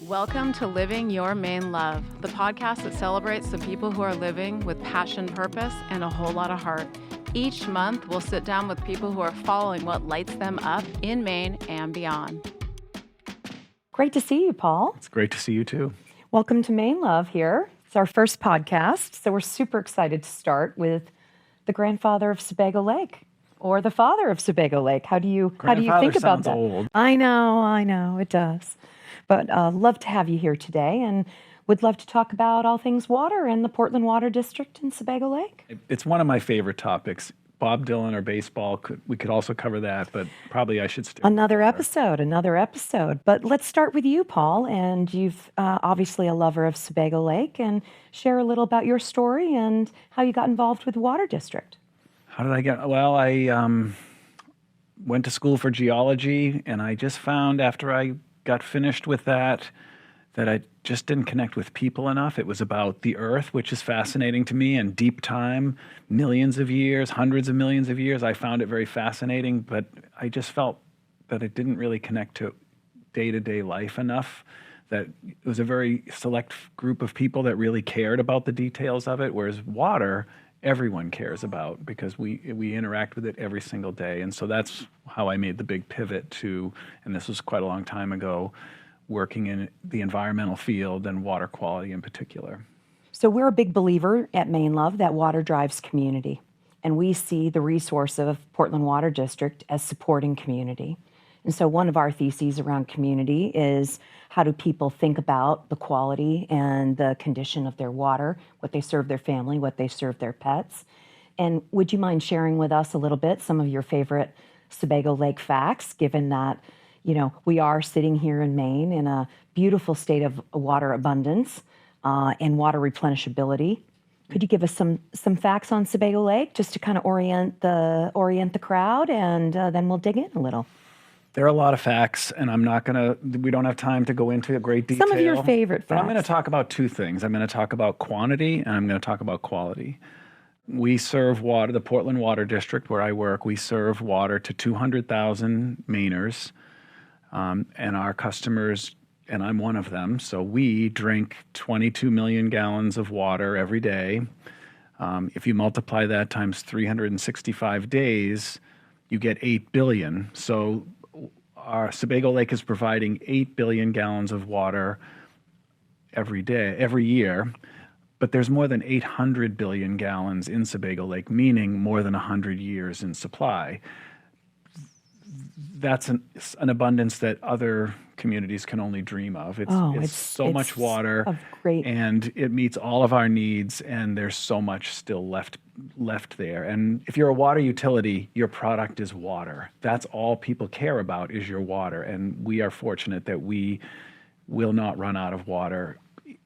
Welcome to Living Your Maine Love, the podcast that celebrates the people who are living with passion, purpose, and a whole lot of heart. Each month, we'll sit down with people who are following what lights them up in Maine and beyond. Great to see you, Paul. It's great to see you too. Welcome to Maine Love here. It's our first podcast, so we're super excited to start with the grandfather of Sebago Lake, or the father of Sebago Lake. How do you think about that? Old. I know, it does. But love to have you here today, and would love to talk about all things water and the Portland Water District in Sebago Lake. It's one of my favorite topics. Bob Dylan or baseball, we could also cover that, but probably I should stick with Another water. episode. But let's start with you, Paul, and you've obviously a lover of Sebago Lake, and share a little about your story and how you got involved with the Water District. How did I get? Well, I went to school for geology, and I just found after I got finished with that I just didn't connect with people enough. It was about the earth, which is fascinating to me, and deep time, millions of years, hundreds of millions of years. I found it very fascinating, but I just felt that it didn't really connect to day-to-day life enough, that it was a very select group of people that really cared about the details of it, whereas water, everyone cares about because we interact with it every single day. And so that's how I made the big pivot to, and this was quite a long time ago, working in the environmental field and water quality in particular. So we're a big believer at Maine Love that water drives community, and we see the resource of Portland Water District as supporting community. And so one of our theses around community is how do people think about the quality and the condition of their water, what they serve their family, what they serve their pets. And would you mind sharing with us a little bit some of your favorite Sebago Lake facts, given that we are sitting here in Maine in a beautiful state of water abundance and water replenishability. Could you give us some facts on Sebago Lake just to kind of orient the crowd, and then we'll dig in a little? There are a lot of facts, and we don't have time to go into great detail. Some of your favorite facts. But I'm going to talk about two things. I'm going to talk about quantity, and I'm going to talk about quality. We serve water, the Portland Water District where I work, we serve water to 200,000 Mainers. And our customers, and I'm one of them, so we drink 22 million gallons of water every day. If you multiply that times 365 days, you get 8 billion. So our Sebago Lake is providing 8 billion gallons of water every year. But there's more than 800 billion gallons in Sebago Lake, meaning more than 100 years in supply. That's an abundance that other communities can only dream of. It's so much water, and it meets all of our needs, and there's so much still left there. And if you're a water utility, your product is water. That's all people care about is your water, and we are fortunate that we will not run out of water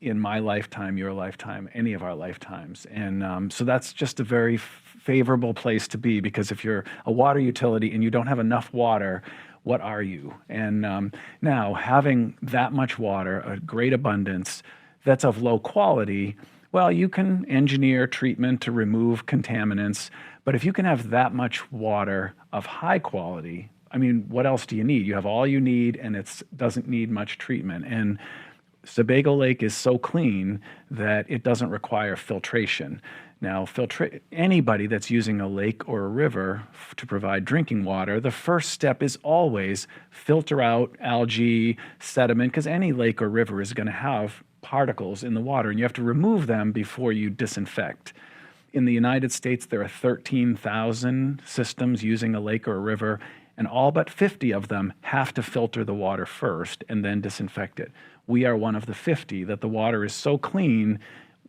in my lifetime, your lifetime, any of our lifetimes. And so that's just a very favorable place to be, because if you're a water utility and you don't have enough water, what are you? And now having that much water, a great abundance that's of low quality, well, you can engineer treatment to remove contaminants, but if you can have that much water of high quality, I mean, what else do you need? You have all you need, and it doesn't need much treatment. And Sebago Lake is so clean that it doesn't require filtration. Now, anybody that's using a lake or a river to provide drinking water, the first step is always filter out algae, sediment, because any lake or river is going to have particles in the water, and you have to remove them before you disinfect. In the United States, there are 13,000 systems using a lake or a river, and all but 50 of them have to filter the water first and then disinfect it. We are one of the 50 that the water is so clean,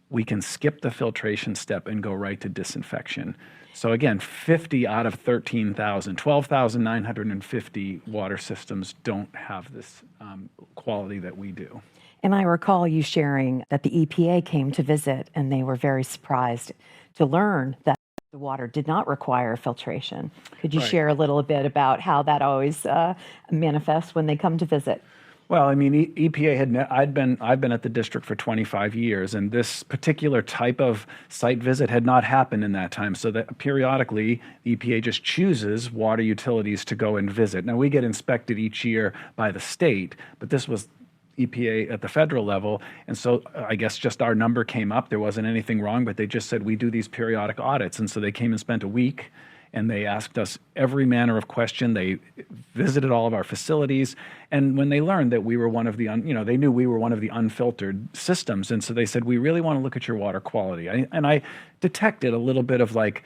we can skip the filtration step and go right to disinfection. So again, 50 out of 13,000, 12,950 water systems don't have this quality that we do. And I recall you sharing that the EPA came to visit, and they were very surprised to learn that the water did not require filtration. Could you share a little bit about how that always manifests when they come to visit? Well, I mean, EPA I've been at the district for 25 years, and this particular type of site visit had not happened in that time. So that periodically, the EPA just chooses water utilities to go and visit. Now, we get inspected each year by the state, but this was EPA at the federal level. And so I guess just our number came up. There wasn't anything wrong, but they just said, we do these periodic audits. And so they came and spent a week and they asked us every manner of question. They visited all of our facilities. And when they learned that we were one of the, they knew we were one of the unfiltered systems. And so they said, we really want to look at your water quality. And I detected a little bit of like,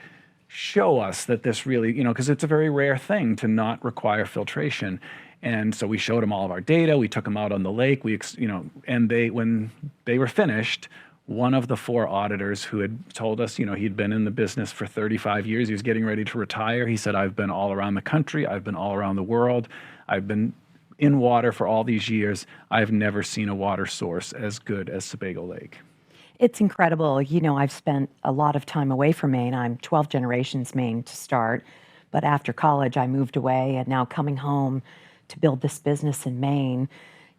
show us that this really, because it's a very rare thing to not require filtration. And so we showed them all of our data. We took them out on the lake. And when they were finished, one of the 4 auditors who had told us, he'd been in the business for 35 years, he was getting ready to retire. He said, I've been all around the country. I've been all around the world. I've been in water for all these years. I've never seen a water source as good as Sebago Lake. It's incredible. I've spent a lot of time away from Maine. I'm 12 generations Maine to start. But after college, I moved away, and now coming home to build this business in Maine,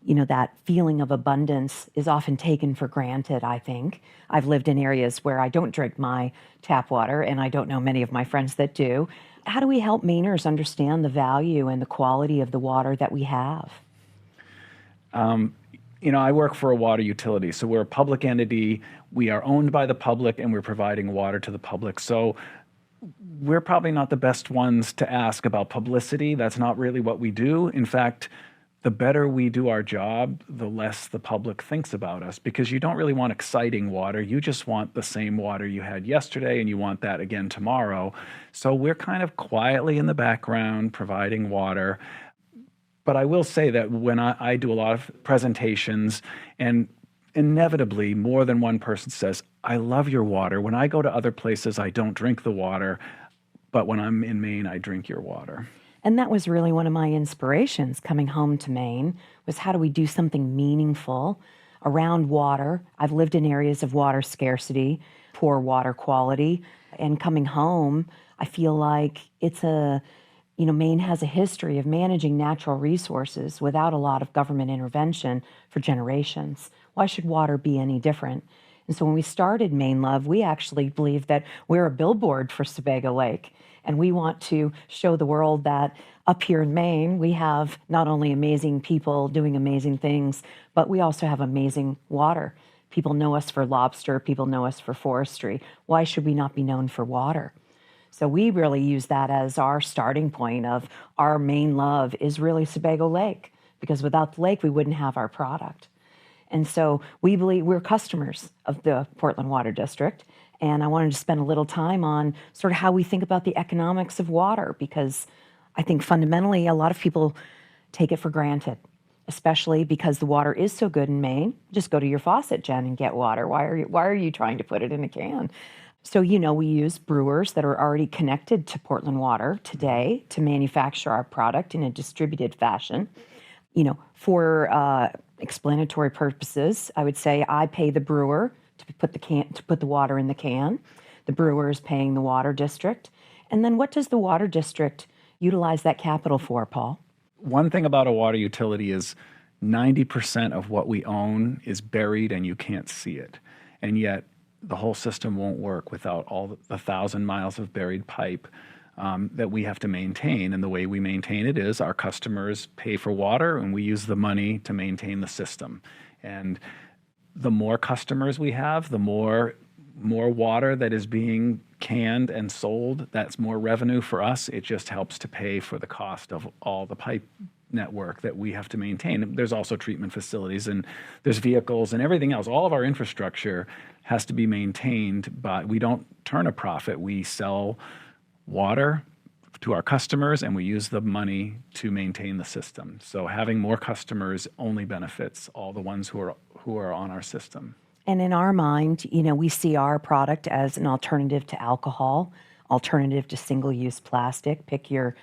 that feeling of abundance is often taken for granted, I think. I've lived in areas where I don't drink my tap water, and I don't know many of my friends that do. How do we help Mainers understand the value and the quality of the water that we have? I work for a water utility, so we're a public entity. We are owned by the public, and we're providing water to the public. So we're probably not the best ones to ask about publicity. That's not really what we do. In fact, the better we do our job, the less the public thinks about us, because you don't really want exciting water. You just want the same water you had yesterday, and you want that again tomorrow. So we're kind of quietly in the background providing water. But I will say that when I do a lot of presentations, and inevitably more than one person says, I love your water. When I go to other places, I don't drink the water, but when I'm in Maine, I drink your water. And that was really one of my inspirations coming home to Maine, was how do we do something meaningful around water? I've lived in areas of water scarcity, poor water quality, and coming home, I feel like Maine has a history of managing natural resources without a lot of government intervention for generations. Why should water be any different? And so when we started Maine Love, we actually believe that we're a billboard for Sebago Lake. And we want to show the world that up here in Maine, we have not only amazing people doing amazing things, but we also have amazing water. People know us for lobster. People know us for forestry. Why should we not be known for water? So we really use that as our starting point of our main love is really Sebago Lake, because without the lake, we wouldn't have our product. And so we believe we're customers of the Portland Water District. And I wanted to spend a little time on sort of how we think about the economics of water, because I think fundamentally a lot of people take it for granted, especially because the water is so good in Maine. Just go to your faucet, Jen, and get water. Why are you trying to put it in a can? So, we use brewers that are already connected to Portland Water today to manufacture our product in a distributed fashion. For explanatory purposes, I would say I pay the brewer to put the water in the can. The brewer is paying the water district. And then what does the water district utilize that capital for, Paul? One thing about a water utility is 90% of what we own is buried and you can't see it. And yet the whole system won't work without all the 1,000 miles of buried pipe that we have to maintain. And the way we maintain it is our customers pay for water and we use the money to maintain the system. And the more customers we have, the more water that is being canned and sold, that's more revenue for us. It just helps to pay for the cost of all the pipe network that we have to maintain. There's also treatment facilities and there's vehicles and everything else. All of our infrastructure has to be maintained, but we don't turn a profit. We sell water to our customers and we use the money to maintain the system. So having more customers only benefits all the ones who are on our system. And in our mind, we see our product as an alternative to alcohol, alternative to single-use plastic. Pick your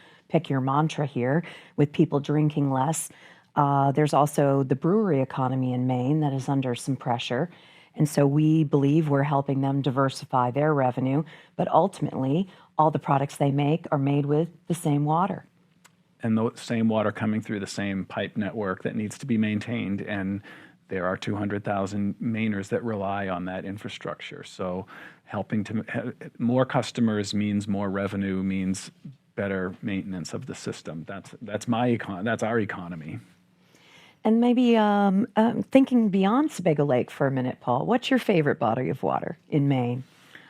mantra here. With people drinking less, there's also the brewery economy in Maine that is under some pressure. And so we believe we're helping them diversify their revenue, but ultimately, all the products they make are made with the same water. And the same water coming through the same pipe network that needs to be maintained. And there are 200,000 Mainers that rely on that infrastructure. So helping to more customers means more revenue, means better maintenance of the system. That's our economy. And maybe thinking beyond Sebago Lake for a minute, Paul, what's your favorite body of water in Maine?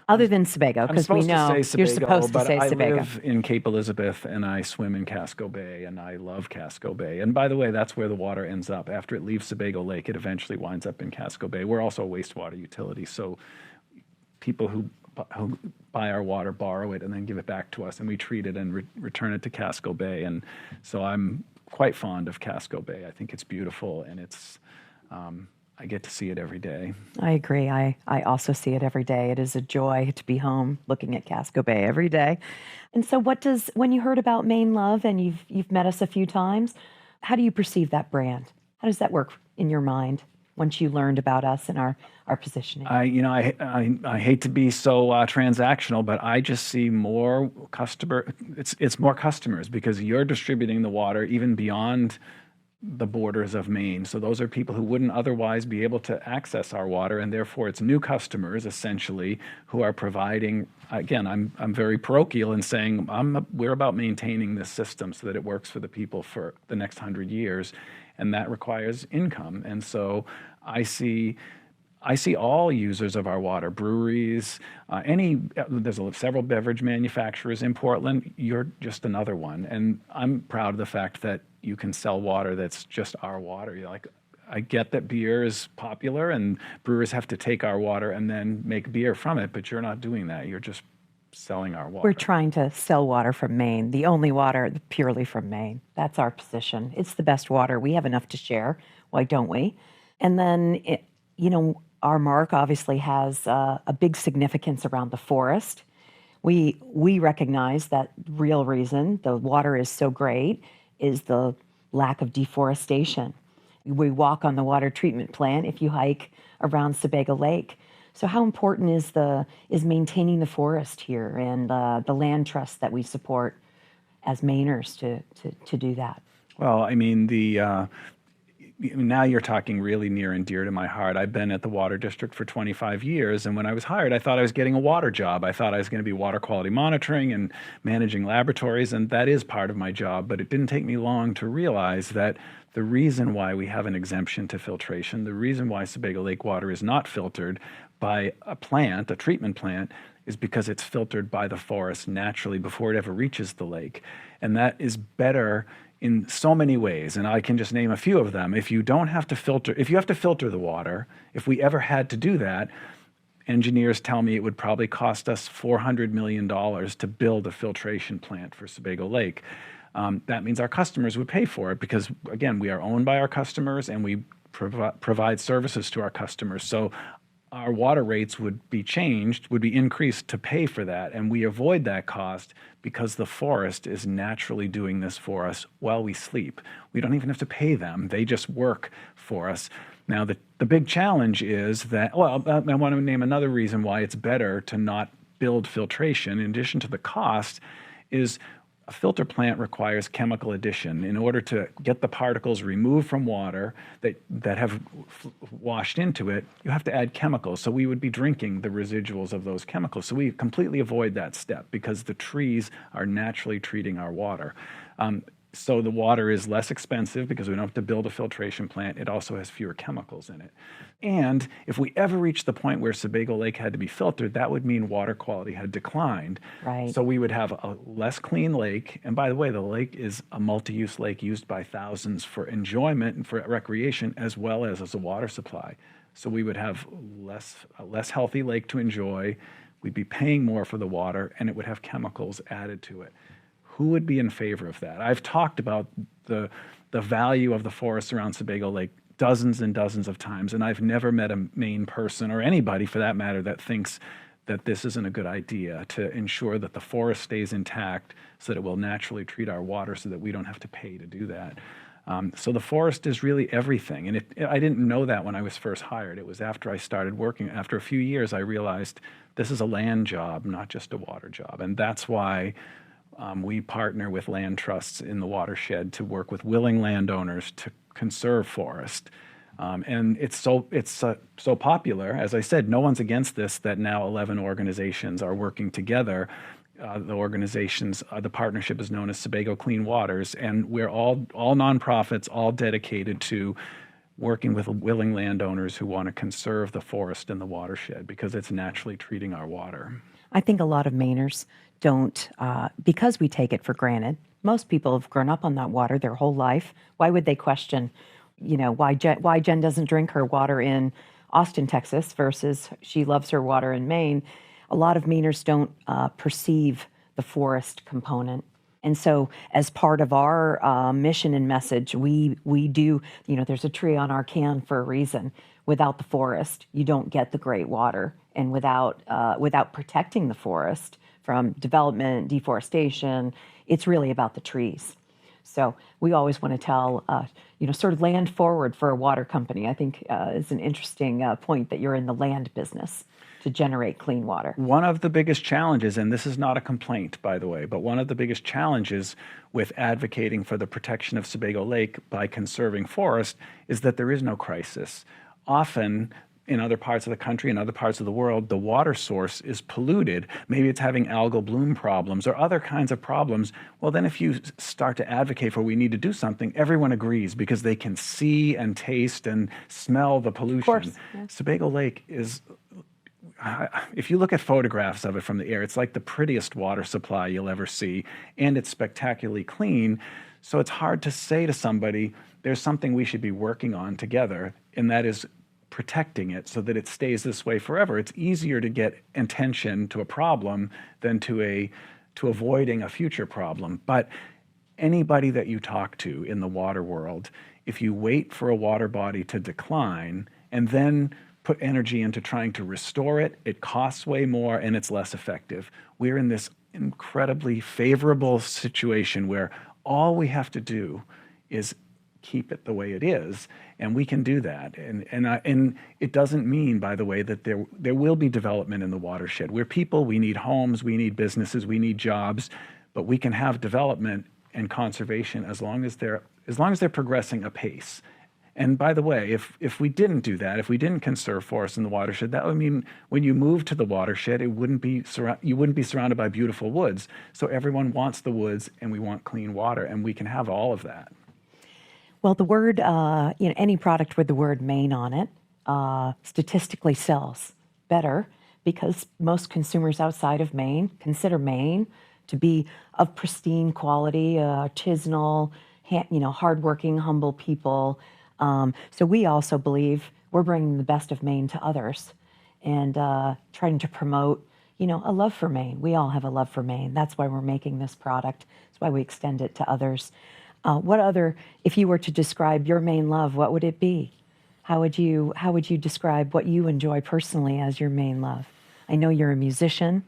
Other than Sebago, because we know you're supposed to say Sebago. I live in Cape Elizabeth and I swim in Casco Bay and I love Casco Bay. And by the way, that's where the water ends up. After it leaves Sebago Lake, it eventually winds up in Casco Bay. We're also a wastewater utility, so people who buy our water borrow it and then give it back to us, and we treat it and return it to Casco Bay. And so I'm quite fond of Casco Bay. I think it's beautiful, and it's I get to see it every day. I agree. I also see it every day. It is a joy to be home looking at Casco Bay every day. And so when you heard about mainelove and you've met us a few times, how do you perceive that brand? How does that work in your mind once you learned about us and our positioning? I hate to be so transactional, but I just see more it's more customers, because you're distributing the water even beyond the borders of Maine. So those are people who wouldn't otherwise be able to access our water, and therefore it's new customers essentially who are providing. Again, I'm very parochial in saying we're about maintaining this system so that it works for the people for the next 100 years, and that requires income. And so I see all users of our water, breweries, there's several beverage manufacturers in Portland. You're just another one. And I'm proud of the fact that you can sell water that's just our water. I get that beer is popular and brewers have to take our water and then make beer from it, but you're not doing that. You're just selling our water. We're trying to sell water from Maine, the only water purely from Maine. That's our position. It's the best water. We have enough to share. Why don't we? And then, our mark obviously has a big significance around the forest. We recognize that real reason the water is so great is the lack of deforestation. We walk on the water treatment plant if you hike around Sebago Lake. So how important is maintaining the forest here and the land trust that we support as Mainers to do that? Well, now you're talking really near and dear to my heart. I've been at the Water District for 25 years, and when I was hired, I thought I was getting a water job. I thought I was going to be water quality monitoring and managing laboratories, and that is part of my job, but it didn't take me long to realize that the reason why we have an exemption to filtration, the reason why Sebago Lake water is not filtered by a treatment plant, is because it's filtered by the forest naturally before it ever reaches the lake. And that is better in so many ways, and I can just name a few of them. If you have to filter the water, if we ever had to do that, engineers tell me it would probably cost us $400 million to build a filtration plant for Sebago Lake. That means our customers would pay for it because, again, we are owned by our customers and we provide services to our customers. So our water rates would be increased to pay for that. And we avoid that cost because the forest is naturally doing this for us while we sleep. We don't even have to pay them. They just work for us. Now, the big challenge is that, I want to name another reason why it's better to not build filtration, in addition to the cost, is a filter plant requires chemical addition. In order to get the particles removed from water that have washed into it, you have to add chemicals. So we would be drinking the residuals of those chemicals. So we completely avoid that step because the trees are naturally treating our water. So the water is less expensive because we don't have to build a filtration plant. It also has fewer chemicals in it. And if we ever reach the point where Sebago Lake had to be filtered, that would mean water quality had declined. Right. So we would have a less clean lake. And by the way, the lake is a multi-use lake used by thousands for enjoyment and for recreation as well as a water supply. So we would have a less healthy lake to enjoy. We'd be paying more for the water, and it would have chemicals added to it. Who would be in favor of that? I've talked about the value of the forests around Sebago Lake dozens and dozens of times, and I've never met a Maine person, or anybody for that matter, that thinks that this isn't a good idea to ensure that the forest stays intact so that it will naturally treat our water so that we don't have to pay to do that. So the forest is really everything, and I didn't know that when I was first hired. It was after I started working. After a few years, I realized this is a land job, not just a water job, and that's why we partner with land trusts in the watershed to work with willing landowners to conserve forest. And it's so popular. As I said, no one's against this, that now 11 organizations are working together The organization's the partnership is known as Sebago Clean Waters, and we're all nonprofits, all dedicated to working with willing landowners who want to conserve the forest and the watershed because it's naturally treating our water. I think a lot of Mainers don't, because we take it for granted. Most people have grown up on that water their whole life. Why would they question, why Jen doesn't drink her water in Austin, Texas, versus she loves her water in Maine? A lot of Mainers don't perceive the forest component. And so as part of our mission and message, we do, there's a tree on our can for a reason. Without the forest, you don't get the great water. And without protecting the forest from development, deforestation, it's really about the trees. So we always want to tell, sort of land forward for a water company. I think is an interesting point that you're in the land business to generate clean water. One of the biggest challenges, and this is not a complaint, by the way, but one of the biggest challenges with advocating for the protection of Sebago Lake by conserving forest is that there is no crisis. Often, in other parts of the country and other parts of the world, the water source is polluted. Maybe it's having algal bloom problems or other kinds of problems. Well, then if you start to advocate for we need to do something, everyone agrees because they can see and taste and smell the pollution. Of course, yeah. Sebago Lake is, if you look at photographs of it from the air, it's like the prettiest water supply you'll ever see, and it's spectacularly clean. So it's hard to say to somebody, there's something we should be working on together, and that is protecting it so that it stays this way forever. It's easier to get attention to a problem than to avoiding a future problem. But anybody that you talk to in the water world, if you wait for a water body to decline and then put energy into trying to restore it, it costs way more and it's less effective. We're in this incredibly favorable situation where all we have to do is keep it the way it is, and we can do that. And it doesn't mean, by the way, that there will be development in the watershed. We're people, we need homes, we need businesses, we need jobs, but we can have development and conservation as long as they're progressing apace. And by the way, if we didn't do that, if we didn't conserve forests in the watershed, that would mean when you move to the watershed, you wouldn't be surrounded by beautiful woods. So everyone wants the woods, and we want clean water, and we can have all of that. Well, the word, any product with the word Maine on it statistically sells better because most consumers outside of Maine consider Maine to be of pristine quality, artisanal, hardworking, humble people. So we also believe we're bringing the best of Maine to others and trying to promote, a love for Maine. We all have a love for Maine. That's why we're making this product. That's why we extend it to others. If you were to describe your Maine love, what would it be? How would you describe what you enjoy personally as your Maine love? I know you're a musician.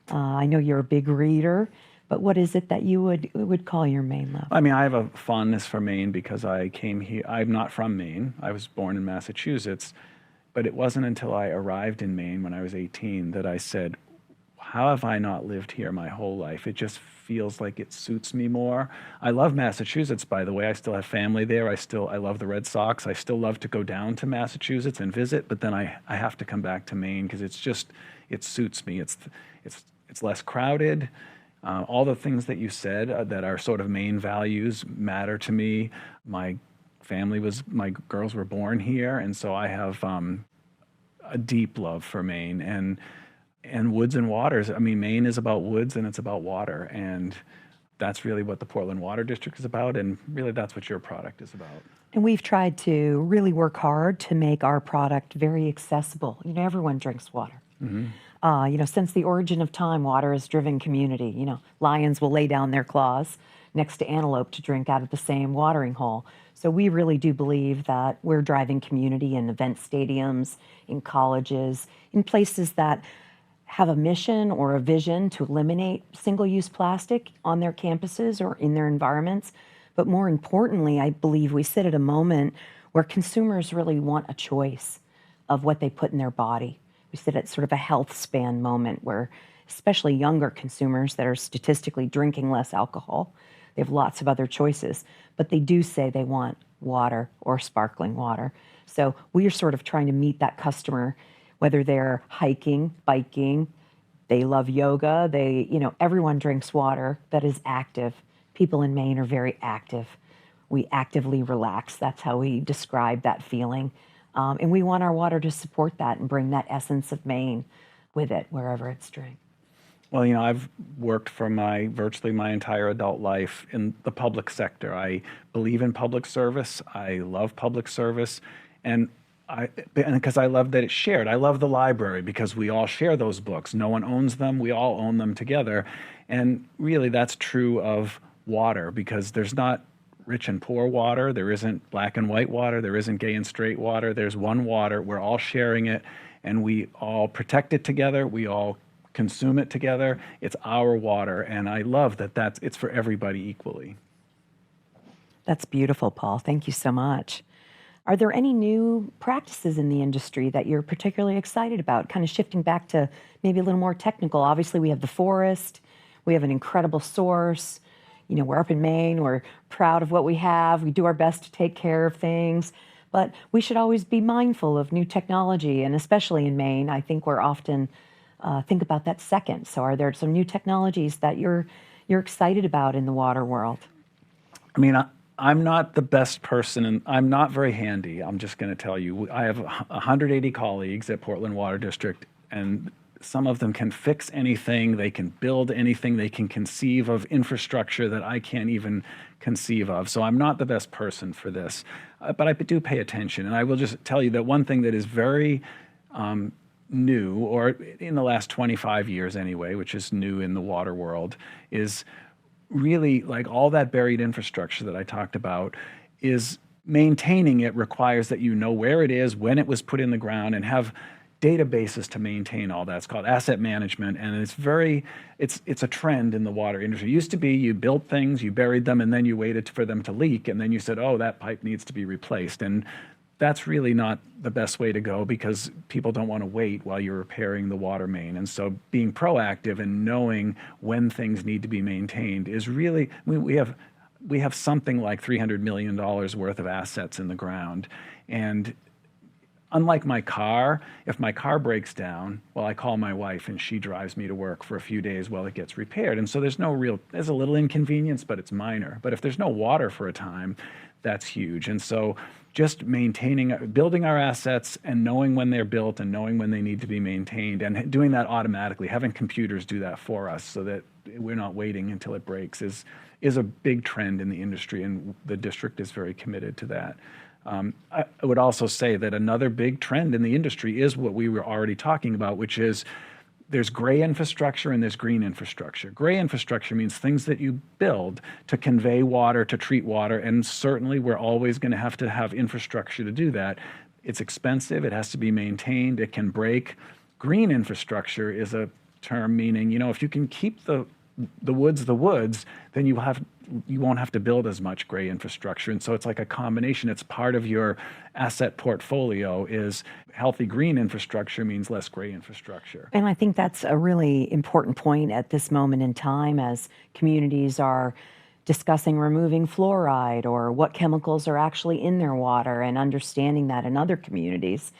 I know you're a big reader. But what is it that you would call your Maine love? I mean, I have a fondness for Maine because I came here. I'm not from Maine. I was born in Massachusetts. But it wasn't until I arrived in Maine when I was 18 that I said, how have I not lived here my whole life? It just feels like it suits me more. I love Massachusetts, by the way. I still have family there. I love the Red Sox. I still love to go down to Massachusetts and visit, but then I have to come back to Maine because it suits me. It's less crowded. All the things that you said that are sort of Maine values matter to me. My girls were born here, and so I have a deep love for Maine and woods and waters. I mean, Maine is about woods and it's about water, and that's really what the Portland Water District is about, and really that's what your product is about. And we've tried to really work hard to make our product very accessible. Everyone drinks water. Mm-hmm. Since the origin of time, water has driven community. Lions will lay down their claws next to antelope to drink out of the same watering hole. So we really do believe that we're driving community in event stadiums, in colleges, in places that have a mission or a vision to eliminate single-use plastic on their campuses or in their environments. But more importantly, I believe we sit at a moment where consumers really want a choice of what they put in their body. We sit at sort of a health span moment where especially younger consumers that are statistically drinking less alcohol, they have lots of other choices, but they do say they want water or sparkling water. So we are sort of trying to meet that customer, whether they're hiking, biking, They love yoga. Everyone drinks water that is active. People in Maine are very active. We actively relax. That's how we describe that feeling. And we want our water to support that and bring that essence of Maine with it wherever it's drank. Well, I've worked for virtually my entire adult life in the public sector. I believe in public service. I love public service. And because I love that it's shared. I love the library because we all share those books. No one owns them. We all own them together. And really, that's true of water because there's not rich and poor water. There isn't black and white water. There isn't gay and straight water. There's one water. We're all sharing it, and we all protect it together. We all consume it together. It's our water, and I love that it's for everybody equally. That's beautiful, Paul. Thank you so much. Are there any new practices in the industry that you're particularly excited about? Kind of shifting back to maybe a little more technical. Obviously, we have the forest. We have an incredible source. We're up in Maine. We're proud of what we have. We do our best to take care of things. But we should always be mindful of new technology. And especially in Maine, I think we're often think about that second. So are there some new technologies that you're excited about in the water world? I mean, I'm not the best person, and I'm not very handy. I'm just going to tell you. I have 180 colleagues at Portland Water District, and some of them can fix anything. They can build anything. They can conceive of infrastructure that I can't even conceive of. So I'm not the best person for this. But I do pay attention. And I will just tell you that one thing that is very new, or in the last 25 years anyway, which is new in the water world, is really like all that buried infrastructure that I talked about is maintaining it requires that you know where it is, when it was put in the ground, and have databases to maintain all that. It's called asset management, and it's a trend in the water industry. It used to be you built things, you buried them, and then you waited for them to leak, and then you said, oh, that pipe needs to be replaced. And that's really not the best way to go because people don't want to wait while you're repairing the water main. And so being proactive and knowing when things need to be maintained is really, we have something like $300 million worth of assets in the ground. And unlike my car, if my car breaks down, well, I call my wife and she drives me to work for a few days while it gets repaired. And so there's a little inconvenience, but it's minor. But if there's no water for a time, that's huge. And so just building our assets and knowing when they're built and knowing when they need to be maintained and doing that automatically, having computers do that for us so that we're not waiting until it breaks is a big trend in the industry, and the district is very committed to that. I would also say that another big trend in the industry is what we were already talking about, which is there's gray infrastructure and there's green infrastructure. Gray infrastructure means things that you build to convey water, to treat water, and certainly we're always going to have infrastructure to do that. It's expensive, it has to be maintained, it can break. Green infrastructure is a term meaning, if you can keep the woods, then you won't have to build as much gray infrastructure. And so it's like a combination. It's part of your asset portfolio is healthy green infrastructure means less gray infrastructure. And I think that's a really important point at this moment in time as communities are discussing removing fluoride or what chemicals are actually in their water and understanding that in other communities.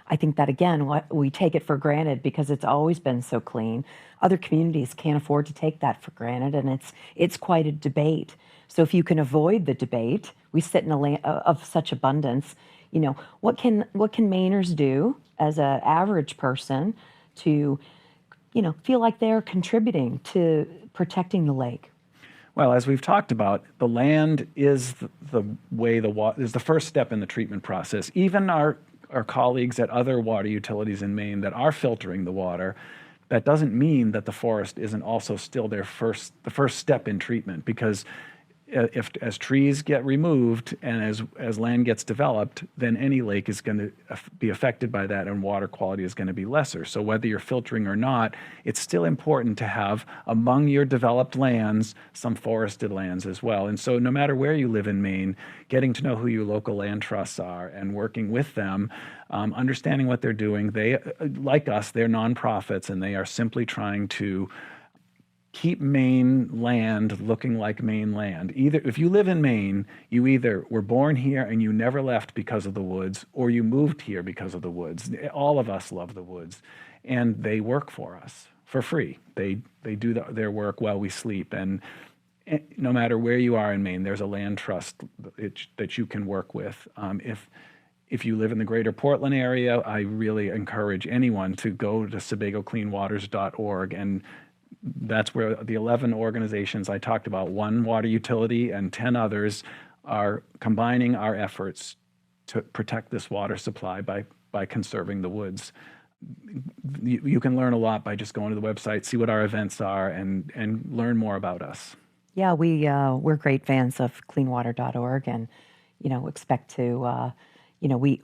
I think that, again, we take it for granted because it's always been so clean. Other communities can't afford to take that for granted, and it's quite a debate. So if you can avoid the debate, we sit in a land of such abundance. What can Mainers do as an average person to, feel like they're contributing to protecting the lake? Well, as we've talked about, the land is the way the water is the first step in the treatment process. Even our colleagues at other water utilities in Maine that are filtering the water, that doesn't mean that the forest isn't also still the first step in treatment, because as trees get removed and as land gets developed, then any lake is going to be affected by that and water quality is going to be lesser. So whether you're filtering or not, it's still important to have among your developed lands some forested lands as well. And so no matter where you live in Maine, getting to know who your local land trusts are and working with them, understanding what they're doing. They, like us, they're nonprofits and they are simply trying to keep Maine land looking like Maine land. Either if you live in Maine, you either were born here and you never left because of the woods, or you moved here because of the woods. All of us love the woods, and they work for us for free. They do their work while we sleep. And no matter where you are in Maine, there's a land trust that you can work with. If you live in the greater Portland area, I really encourage anyone to go to SebagoCleanWaters.org, and that's where the 11 organizations I talked about, one water utility and 10 others, are combining our efforts to protect this water supply by conserving the woods. You can learn a lot by just going to the website, see what our events are, and learn more about us. Yeah, we're great fans of cleanwater.org, and expect to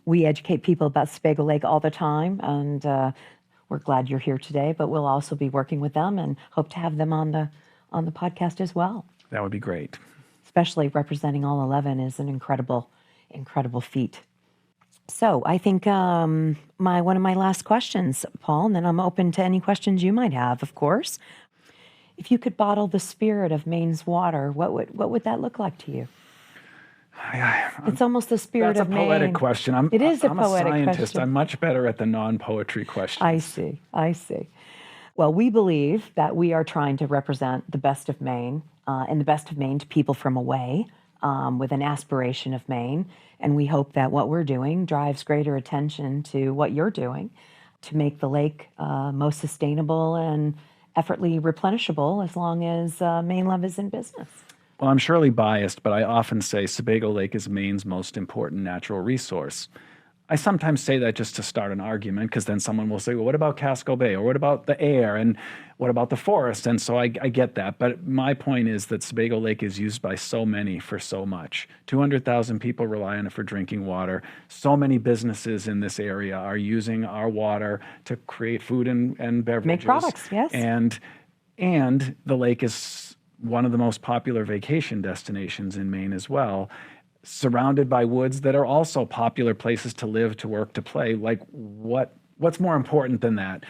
we educate people about Sebago Lake all the time, and we're glad you're here today. But we'll also be working with them and hope to have them on the podcast as well. That would be great. Especially representing all 11 is an incredible feat. So I think one of my last questions, Paul, and then I'm open to any questions you might have, of course. If you could bottle the spirit of Maine's water, what would that look like to you? It's almost the spirit of Maine. That's a poetic question. It is a I'm poetic a scientist. question. I'm much better at the non-poetry questions. I see. Well, we believe that we are trying to represent the best of Maine and the best of Maine to people from away with an aspiration of Maine. And we hope that what we're doing drives greater attention to what you're doing to make the lake most sustainable and effortlessly replenishable as long as Maine Love is in business. Well, I'm surely biased, but I often say Sebago Lake is Maine's most important natural resource. I sometimes say that just to start an argument, because then someone will say, well, what about Casco Bay? Or what about the air? And what about the forest? And so I get that. But my point is that Sebago Lake is used by so many for so much. 200,000 people rely on it for drinking water. So many businesses in this area are using our water to create food and beverages. Make products, yes. And the lake is one of the most popular vacation destinations in Maine as well, surrounded by woods that are also popular places to live, to work, to play. Like, what's more important than that?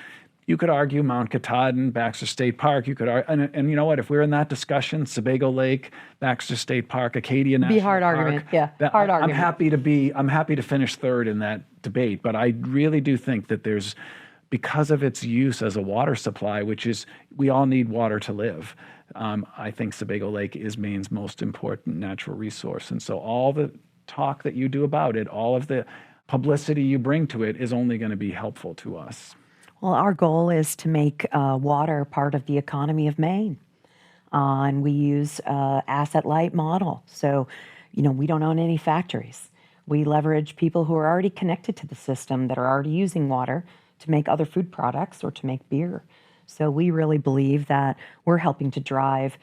You could argue Mount Katahdin, Baxter State Park. You could argue, and you know what? If we're in that discussion, Sebago Lake, Baxter State Park, Acadia National Park. Be a hard argument, yeah. Hard argument. I'm happy to finish third in that debate. But I really do think that there's, because of its use as a water supply, which is, we all need water to live. I think Sebago Lake is Maine's most important natural resource. And so all the talk that you do about it, all of the publicity you bring to it is only going to be helpful to us. Well, our goal is to make water part of the economy of Maine. And we use asset-light model. So, we don't own any factories. We leverage people who are already connected to the system that are already using water to make other food products or to make beer. So we really believe that we're helping to drive,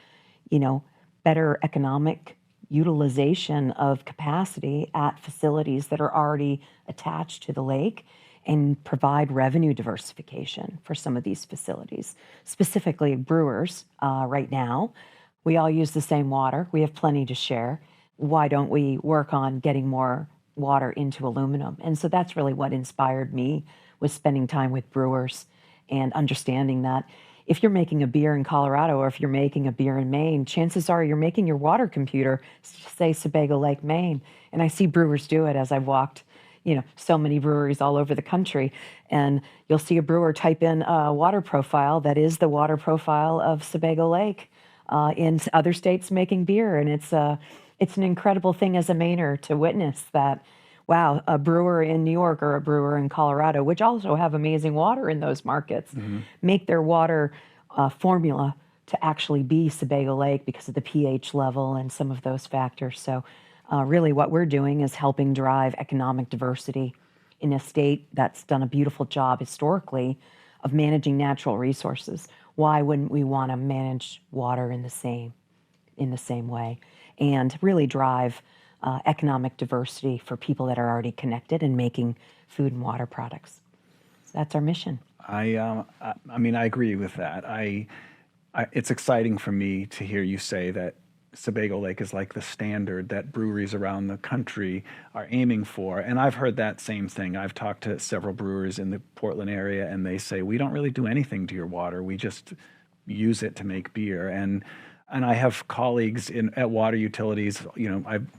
better economic utilization of capacity at facilities that are already attached to the lake and provide revenue diversification for some of these facilities, specifically brewers right now. We all use the same water. We have plenty to share. Why don't we work on getting more water into aluminum? And so that's really what inspired me, was spending time with brewers and understanding that if you're making a beer in Colorado or if you're making a beer in Maine, chances are you're making your water computer say Sebago Lake, Maine. And I see brewers do it as I've walked, so many breweries all over the country. And you'll see a brewer type in a water profile that is the water profile of Sebago Lake in other states making beer. And it's an incredible thing as a Mainer to witness that. Wow, a brewer in New York or a brewer in Colorado, which also have amazing water in those markets, make their water formula to actually be Sebago Lake because of the pH level and some of those factors. So really what we're doing is helping drive economic diversity in a state that's done a beautiful job historically of managing natural resources. Why wouldn't we want to manage water in the same way and really drive economic diversity for people that are already connected and making food and water products. So that's our mission. I agree with that. It's exciting for me to hear you say that Sebago Lake is like the standard that breweries around the country are aiming for. And I've heard that same thing. I've talked to several brewers in the Portland area, and they say, we don't really do anything to your water. We just use it to make beer. And and I have colleagues at water utilities.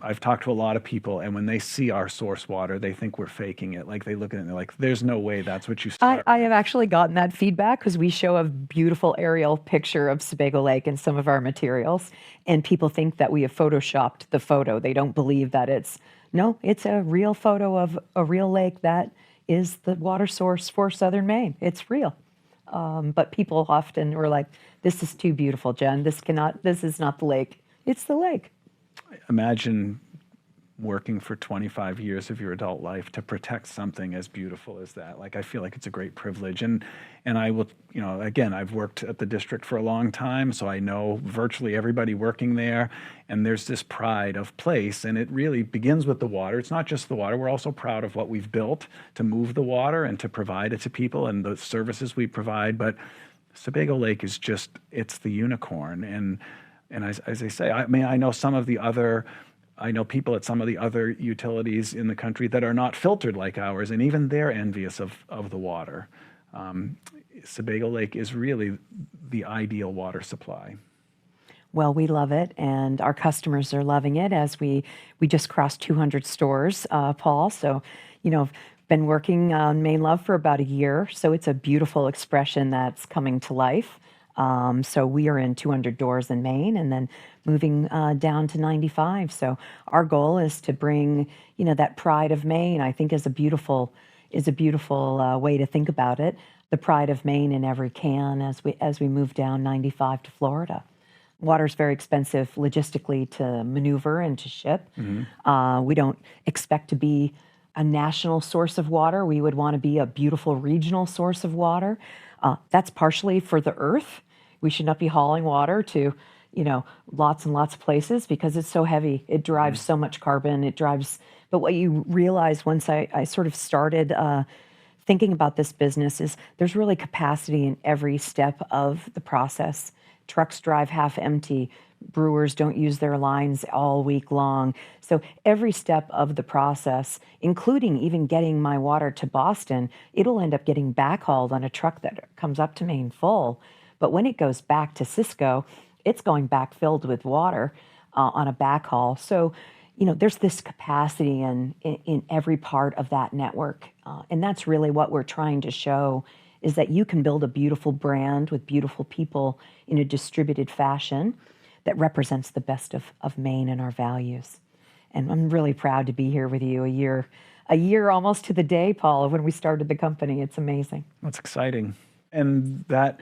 I've talked to a lot of people, and when they see our source water, they think we're faking it. Like they look at it and they're like, "There's no way that's what you start." I have actually gotten that feedback because we show a beautiful aerial picture of Sebago Lake in some of our materials, and people think that we have photoshopped the photo. They don't believe that it's a real photo of a real lake that is the water source for southern Maine. It's real. But people often were like, "This is too beautiful, Jen. This is not the lake. It's the lake." Imagine working for 25 years of your adult life to protect something as beautiful as that. Like, I feel like it's a great privilege. And I will, again, I've worked at the district for a long time, so I know virtually everybody working there. And there's this pride of place, and it really begins with the water. It's not just the water. We're also proud of what we've built to move the water and to provide it to people and the services we provide. But Sebago Lake is it's the unicorn. And as I say, I know I know people at some of the other utilities in the country that are not filtered like ours, and even they're envious of the water. Sebago Lake is really the ideal water supply. Well, we love it, and our customers are loving it as we just crossed 200 stores, Paul. So, been working on mainelove for about a year, so it's a beautiful expression that's coming to life. So we are in 200 doors in Maine, and then moving down to 95. So our goal is to bring, that pride of Maine. I think is a beautiful way to think about it. The pride of Maine in every can as we move down 95 to Florida. Water's very expensive logistically to maneuver and to ship. Mm-hmm. We don't expect to be a national source of water. We would want to be a beautiful regional source of water. That's partially for the earth. We should not be hauling water to, lots and lots of places because it's so heavy. It drives so much carbon. But what you realize once I sort of started thinking about this business is there's really capacity in every step of the process. Trucks drive half empty. Brewers don't use their lines all week long. So every step of the process, including even getting my water to Boston, it'll end up getting backhauled on a truck that comes up to Maine full. But when it goes back to Cisco, it's going back filled with water on a backhaul. So, there's this capacity in every part of that network. And that's really what we're trying to show is that you can build a beautiful brand with beautiful people in a distributed fashion that represents the best of Maine and our values. And I'm really proud to be here with you a year almost to the day, Paul, of when we started the company. It's amazing. That's exciting. And that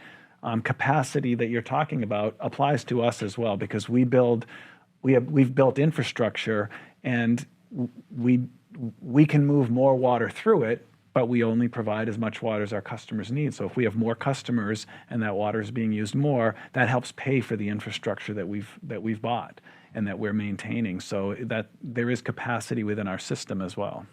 capacity that you're talking about applies to us as well, because we've built infrastructure, and we can move more water through it, but we only provide as much water as our customers need. So if we have more customers and that water is being used more, that helps pay for the infrastructure that we've bought and that we're maintaining. So that there is capacity within our system as well.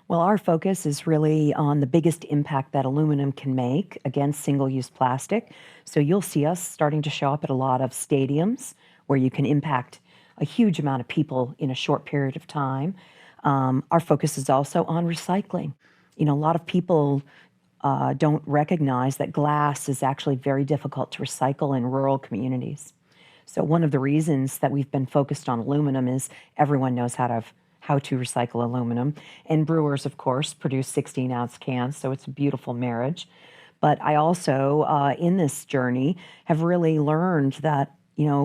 Well, our focus is really on the biggest impact that aluminum can make against single-use plastic. So you'll see us starting to show up at a lot of stadiums where you can impact a huge amount of people in a short period of time. Our focus is also on recycling. A lot of people don't recognize that glass is actually very difficult to recycle in rural communities. So one of the reasons that we've been focused on aluminum is everyone knows how to recycle aluminum. And brewers, of course, produce 16-ounce cans, so it's a beautiful marriage. But I also, in this journey, have really learned that,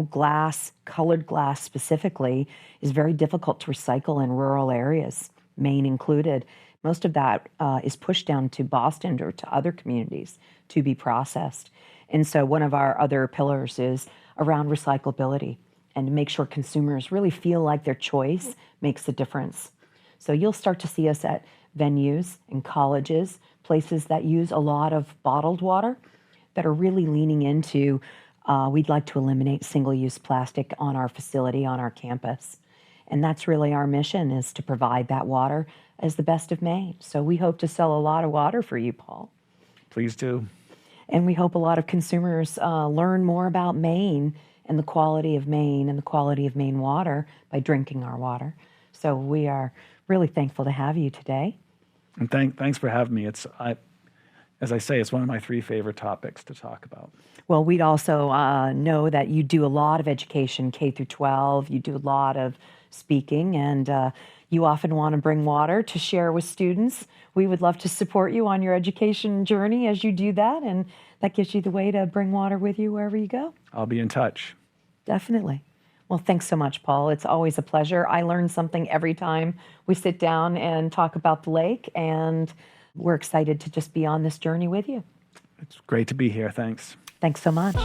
glass, colored glass specifically, is very difficult to recycle in rural areas, Maine included. Most of that is pushed down to Boston or to other communities to be processed. And so one of our other pillars is around recyclability and to make sure consumers really feel like their choice makes a difference. So you'll start to see us at venues and colleges, places that use a lot of bottled water that are really leaning into, we'd like to eliminate single-use plastic on our facility, on our campus. And that's really our mission, is to provide that water as the best of Maine. So we hope to sell a lot of water for you, Paul. Please do. And we hope a lot of consumers learn more about Maine and the quality of Maine and the quality of Maine water by drinking our water. So we are really thankful to have you today. And thanks for having me. as I say, it's one of my 3 favorite topics to talk about. Well, we'd also know that you do a lot of education, K through 12. You do a lot of speaking, and you often want to bring water to share with students. We would love to support you on your education journey as you do that, and that gives you the way to bring water with you wherever you go. I'll be in touch. Definitely. Well, thanks so much, Paul. It's always a pleasure. I learn something every time we sit down and talk about the lake, and we're excited to just be on this journey with you. It's great to be here. Thanks. Thanks so much.